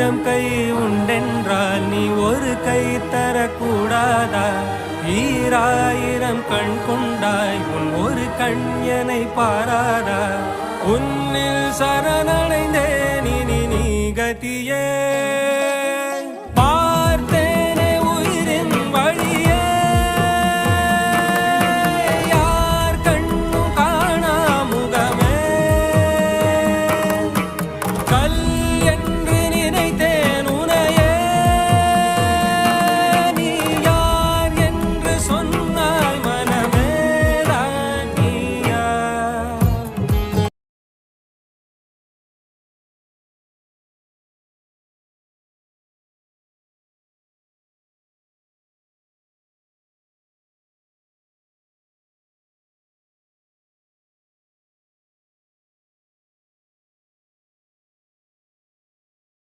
ஆயிரம் கை உண்டென்றால் நீ ஒரு கை தரக்கூடாதா? ஈராயிரம் கண் கொண்டாய் உன் ஒரு கண் என்னை பாராதா? உன்னில் சரணடைந்தேன் இனி நீ கதியே.